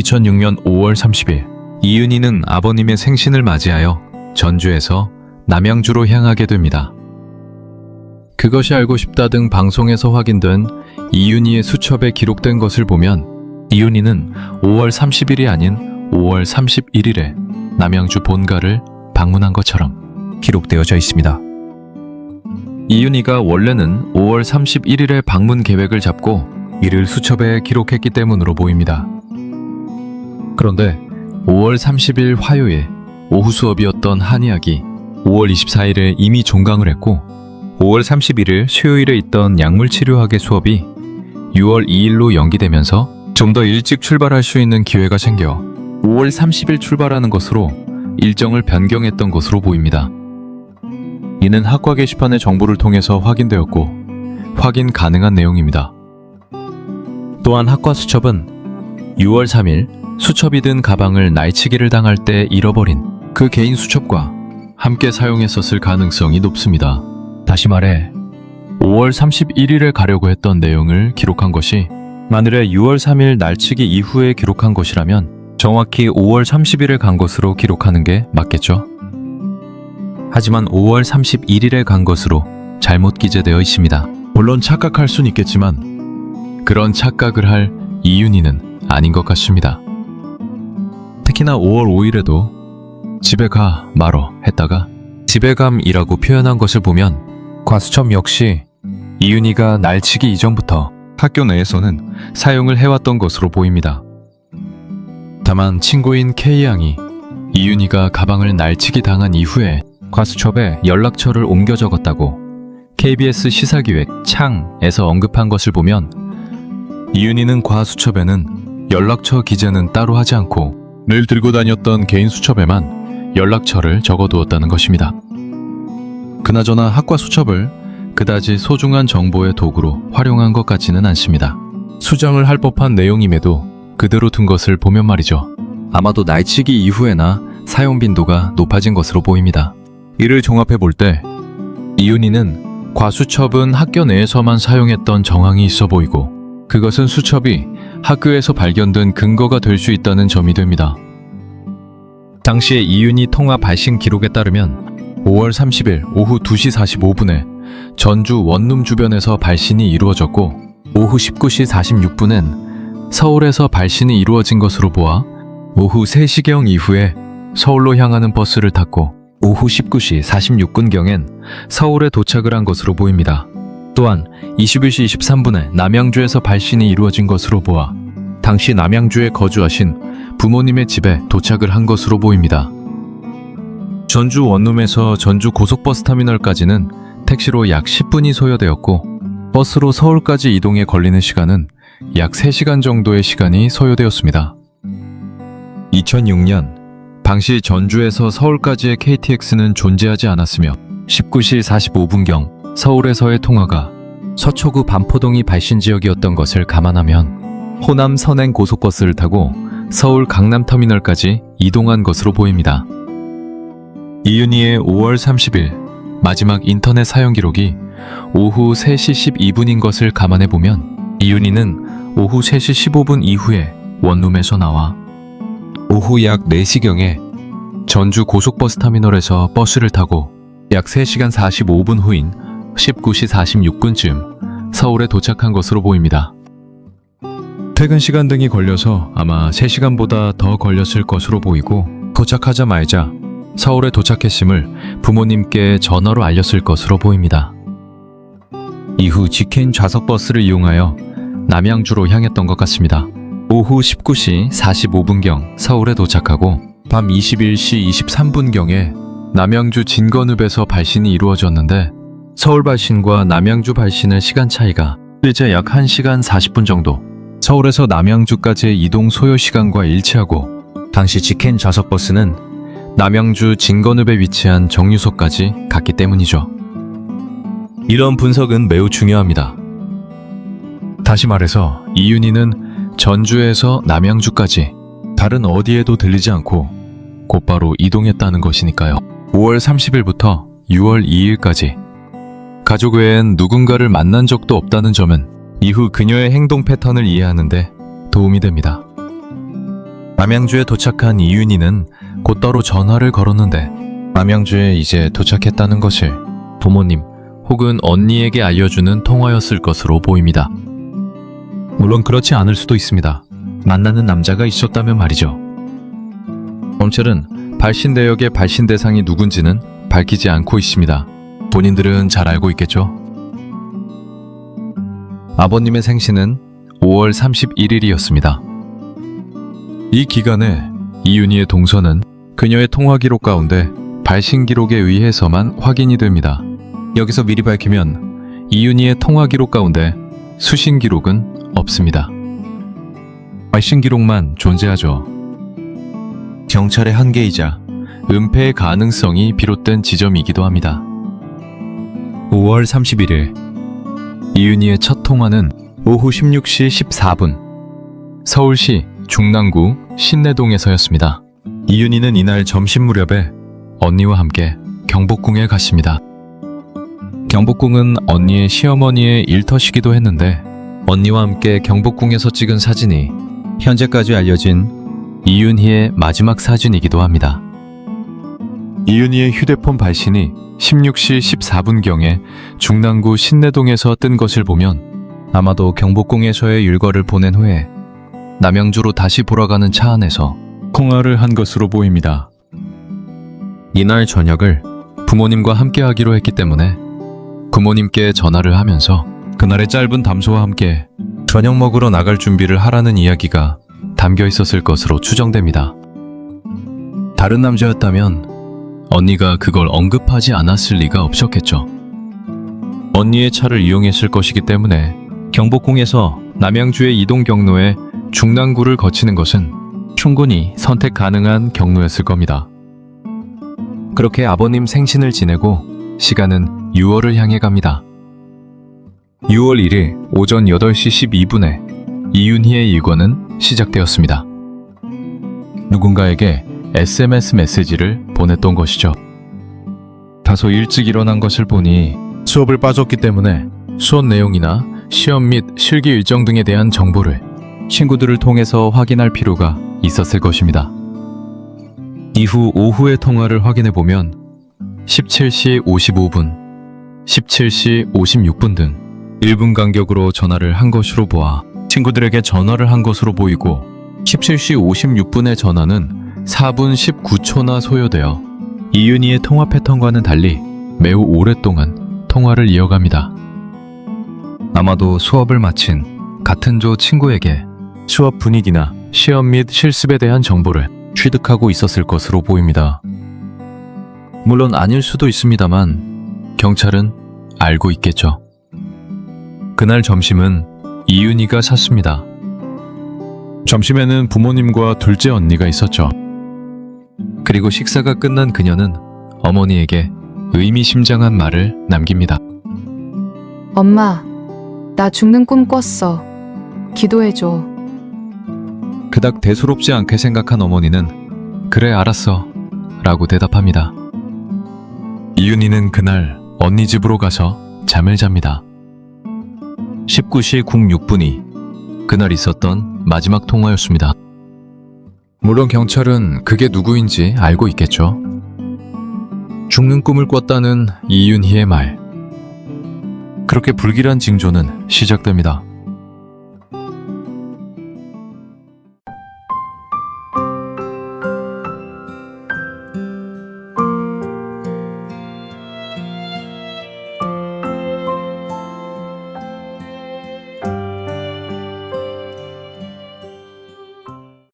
2006년 5월 30일, 이윤희는 아버님의 생신을 맞이하여 전주에서 남양주로 향하게 됩니다. 그것이 알고 싶다 등 방송에서 확인된 이윤희의 수첩에 기록된 것을 보면 이윤희는 5월 30일이 아닌 5월 31일에 남양주 본가를 방문한 것처럼 기록되어져 있습니다. 이윤희가 원래는 5월 31일에 방문 계획을 잡고 이를 수첩에 기록했기 때문으로 보입니다. 그런데 5월 30일 화요일 오후 수업이었던 한의학이 5월 24일에 이미 종강을 했고 5월 31일 수요일에 있던 약물치료학의 수업이 6월 2일로 연기되면서 좀 더 일찍 출발할 수 있는 기회가 생겨 5월 30일 출발하는 것으로 일정을 변경했던 것으로 보입니다. 이는 학과 게시판의 정보를 통해서 확인되었고 확인 가능한 내용입니다. 또한 학과 수첩은 6월 3일 수첩이 든 가방을 날치기를 당할 때 잃어버린 그 개인 수첩과 함께 사용했었을 가능성이 높습니다. 다시 말해 5월 31일에 가려고 했던 내용을 기록한 것이 만일에 6월 3일 날치기 이후에 기록한 것이라면 정확히 5월 30일에 간 것으로 기록하는 게 맞겠죠. 하지만 5월 31일에 간 것으로 잘못 기재되어 있습니다. 물론 착각할 순 있겠지만 그런 착각을 할 이윤희는 아닌 것 같습니다. 특히나 5월 5일에도 집에 가 말어 했다가 집에 감이라고 표현한 것을 보면 과수첩 역시 이윤희가 날치기 이전부터 학교 내에서는 사용을 해왔던 것으로 보입니다. 다만 친구인 K양이 이윤희가 가방을 날치기 당한 이후에 과수첩에 연락처를 옮겨 적었다고 KBS 시사기획 창에서 언급한 것을 보면 이윤희는 과수첩에는 연락처 기재는 따로 하지 않고 늘 들고 다녔던 개인 수첩에만 연락처를 적어두었다는 것입니다. 그나저나 학과 수첩을 그다지 소중한 정보의 도구로 활용한 것 같지는 않습니다. 수정을 할 법한 내용임에도 그대로 둔 것을 보면 말이죠. 아마도 날치기 이후에나 사용 빈도가 높아진 것으로 보입니다. 이를 종합해 볼 때 이윤희는 과수첩은 학교 내에서만 사용했던 정황이 있어 보이고 그것은 수첩이 학교에서 발견된 근거가 될 수 있다는 점이 됩니다. 당시의 이윤희 통화 발신 기록에 따르면 5월 30일 오후 2시 45분에 전주 원룸 주변에서 발신이 이루어졌고 오후 19시 46분엔 서울에서 발신이 이루어진 것으로 보아 오후 3시경 이후에 서울로 향하는 버스를 탔고 오후 19시 46분경엔 서울에 도착을 한 것으로 보입니다. 또한 21시 23분에 남양주에서 발신이 이루어진 것으로 보아 당시 남양주에 거주하신 부모님의 집에 도착을 한 것으로 보입니다. 전주 원룸에서 전주 고속버스터미널까지는 택시로 약 10분이 소요되었고 버스로 서울까지 이동에 걸리는 시간은 약 3시간 정도의 시간이 소요되었습니다. 2006년 당시 전주에서 서울까지의 KTX는 존재하지 않았으며 19시 45분경 서울에서의 통화가 서초구 반포동이 발신 지역이었던 것을 감안하면 호남 선행 고속버스를 타고 서울 강남터미널까지 이동한 것으로 보입니다. 이윤희의 5월 30일 마지막 인터넷 사용 기록이 오후 3시 12분인 것을 감안해보면 이윤희는 오후 3시 15분 이후에 원룸에서 나와 오후 약 4시경에 전주 고속버스 터미널에서 버스를 타고 약 3시간 45분 후인 19시 46분쯤 서울에 도착한 것으로 보입니다. 퇴근 시간 등이 걸려서 아마 3시간보다 더 걸렸을 것으로 보이고 도착하자마자 서울에 도착했음을 부모님께 전화로 알렸을 것으로 보입니다. 이후 직행 좌석버스를 이용하여 남양주로 향했던 것 같습니다. 오후 19시 45분경 서울에 도착하고 밤 21시 23분경에 남양주 진건읍에서 발신이 이루어졌는데 서울 발신과 남양주 남양주발신의 시간 차이가 실제 약 1시간 40분 정도 서울에서 남양주까지의 이동 소요 시간과 일치하고 당시 직행 좌석버스는 남양주 진건읍에 위치한 정류소까지 갔기 때문이죠. 이런 분석은 매우 중요합니다. 다시 말해서 이윤희는 전주에서 남양주까지 다른 어디에도 들리지 않고 곧바로 이동했다는 것이니까요. 5월 30일부터 6월 2일까지 가족 외엔 누군가를 만난 적도 없다는 점은 이후 그녀의 행동 패턴을 이해하는 데 도움이 됩니다. 남양주에 도착한 이윤희는 곧바로 전화를 걸었는데 남양주에 이제 도착했다는 것을 부모님 혹은 언니에게 알려주는 통화였을 것으로 보입니다. 물론 그렇지 않을 수도 있습니다. 만나는 남자가 있었다면 말이죠. 검찰은 발신 내역의 발신 대상이 누군지는 밝히지 않고 있습니다. 본인들은 잘 알고 있겠죠? 아버님의 생신은 5월 31일이었습니다. 이 기간에 이윤희의 동선은 그녀의 통화 기록 가운데 발신 기록에 의해서만 확인이 됩니다. 여기서 미리 밝히면 이윤희의 통화 기록 가운데 수신 기록은 없습니다. 발신 기록만 존재하죠. 경찰의 한계이자 은폐의 가능성이 비롯된 지점이기도 합니다. 5월 31일 이윤희의 첫 통화는 오후 16시 14분 서울시 중랑구 신내동에서였습니다. 이윤희는 이날 점심 무렵에 언니와 함께 경복궁에 갔습니다. 경복궁은 언니의 시어머니의 일터시기도 했는데 언니와 함께 경복궁에서 찍은 사진이 현재까지 알려진 이윤희의 마지막 사진이기도 합니다. 이윤희의 휴대폰 발신이 16시 14분경에 중랑구 신내동에서 뜬 것을 보면 아마도 경복궁에서의 일과를 보낸 후에 남양주로 다시 돌아가는 차 안에서 통화를 한 것으로 보입니다. 이날 저녁을 부모님과 함께 하기로 했기 때문에 부모님께 전화를 하면서 그날의 짧은 담소와 함께 저녁 먹으러 나갈 준비를 하라는 이야기가 담겨 있었을 것으로 추정됩니다. 다른 남자였다면 언니가 그걸 언급하지 않았을 리가 없었겠죠. 언니의 차를 이용했을 것이기 때문에 경복궁에서 남양주의 이동 경로에 중랑구를 거치는 것은 충분히 선택 가능한 경로였을 겁니다. 그렇게 아버님 생신을 지내고 시간은 6월을 향해 갑니다. 6월 1일 오전 8시 12분에 이윤희의 일과는 시작되었습니다. 누군가에게 SMS 메시지를 보냈던 것이죠. 다소 일찍 일어난 것을 보니 수업을 빠졌기 때문에 수업 내용이나 시험 및 실기 일정 등에 대한 정보를 친구들을 통해서 확인할 필요가 있었을 것입니다. 이후 오후의 통화를 확인해보면 17시 55분, 17시 56분 등 1분 간격으로 전화를 한 것으로 보아 친구들에게 전화를 한 것으로 보이고 17시 56분의 전화는 4분 19초나 소요되어 이윤희의 통화 패턴과는 달리 매우 오랫동안 통화를 이어갑니다. 아마도 수업을 마친 같은 조 친구에게 수업 분위기나 시험 및 실습에 대한 정보를 취득하고 있었을 것으로 보입니다. 물론 아닐 수도 있습니다만 경찰은 알고 있겠죠. 그날 점심은 이윤희가 샀습니다. 점심에는 부모님과 둘째 언니가 있었죠. 그리고 식사가 끝난 그녀는 어머니에게 의미심장한 말을 남깁니다. 엄마, 나 죽는 꿈 꿨어. 기도해줘. 그닥 대수롭지 않게 생각한 어머니는 그래 알았어 라고 대답합니다. 이윤희는 그날 언니 집으로 가서 잠을 잡니다. 19시 06분이 그날 있었던 마지막 통화였습니다. 물론 경찰은 그게 누구인지 알고 있겠죠. 죽는 꿈을 꿨다는 이윤희의 말. 그렇게 불길한 징조는 시작됩니다.